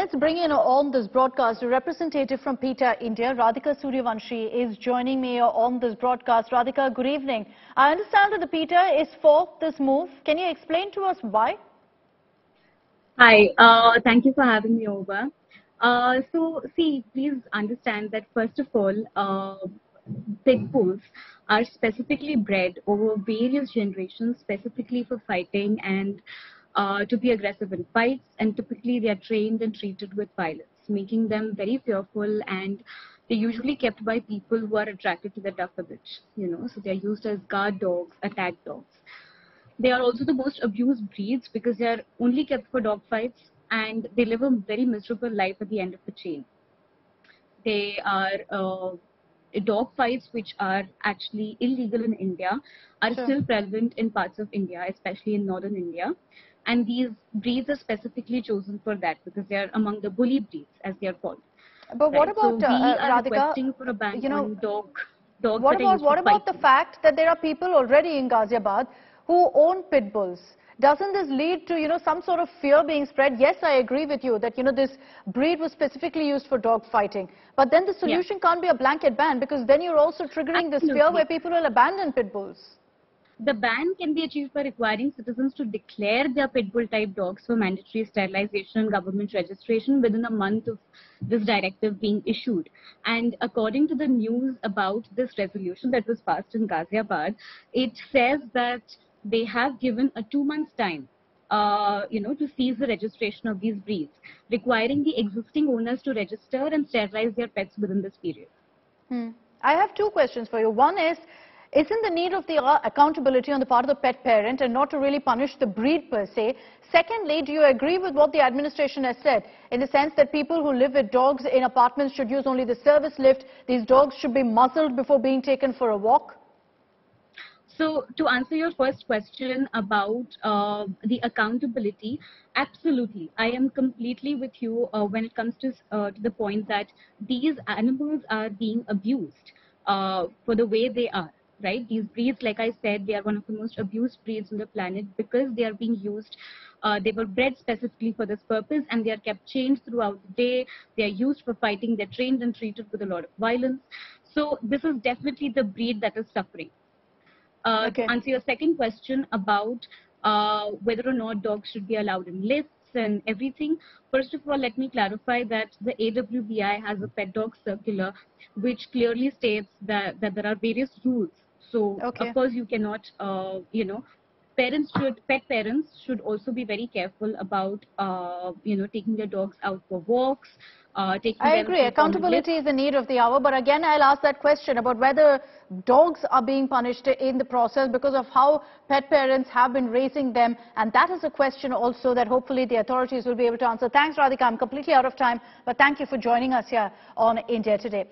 Let's bring in on this broadcast a representative from PETA India. Radhika Suryavanshi is joining me on this broadcast. Radhika, good evening. I understand that the PETA is for this move. Can you explain to us why? Hi, thank you for having me over. See, please understand that first of all, pit bulls are specifically bred over various generations, specifically for fighting and to be aggressive in fights. And typically, they are trained and treated with violence, making them very fearful. And they're usually kept by people who are attracted to the tough habits. So they are used as guard dogs, attack dogs. They are also the most abused breeds because they are only kept for dog fights and they live a very miserable life at the end of the chain. They are dog fights which are actually illegal in India are still prevalent in parts of India, especially in northern India. And these breeds are specifically chosen for that because they are among the bully breeds, as they are called. But what about, so we are Radhika, requesting for a ban on dogs what about the fact that there are people already in Ghaziabad who own pit bulls? Doesn't this lead to, some sort of fear being spread? Yes, I agree with you that, this breed was specifically used for dog fighting. But then the solution can't be a blanket ban because then you're also triggering this fear where people will abandon pit bulls. The ban can be achieved by requiring citizens to declare their pit bull type dogs for mandatory sterilization and government registration within a month of this directive being issued. And according to the news about this resolution that was passed in Ghaziabad, it says that they have given a 2 months time to seize the registration of these breeds, requiring the existing owners to register and sterilize their pets within this period. I have two questions for you. One is, isn't the need of the accountability on the part of the pet parent and not to really punish the breed per se? Secondly, do you agree with what the administration has said in the sense that people who live with dogs in apartments should use only the service lift? These dogs should be muzzled before being taken for a walk? So to answer your first question about the accountability, absolutely. I am completely with you when it comes to the point that these animals are being abused for the way they are. Right? These breeds, like I said, they are one of the most abused breeds on the planet because they are being used. They were bred specifically for this purpose and they are kept chained throughout the day. They are used for fighting. They're trained and treated with a lot of violence. So this is definitely the breed that is suffering. To answer your second question about whether or not dogs should be allowed in lifts and everything, first of all, let me clarify that the AWBI has a pet dog circular which clearly states that there are various rules. So, of course, you cannot, pet parents should also be very careful about, taking their dogs out for walks. I agree. Accountability is the need of the hour. But again, I'll ask that question about whether dogs are being punished in the process because of how pet parents have been raising them. And that is a question also that hopefully the authorities will be able to answer. Thanks, Radhika. I'm completely out of time. But thank you for joining us here on India Today.